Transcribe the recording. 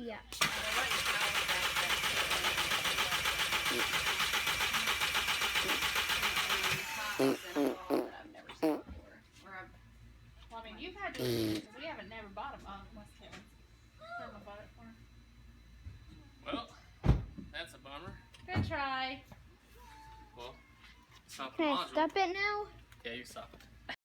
Yeah. Well, I mean, you've had to, because we haven't never bought them. Oh, what's Kevin's? Kevin bought it for him. Well, that's a bummer. Good try. Well, stop the Can I module. stop it now? Yeah, you stop it.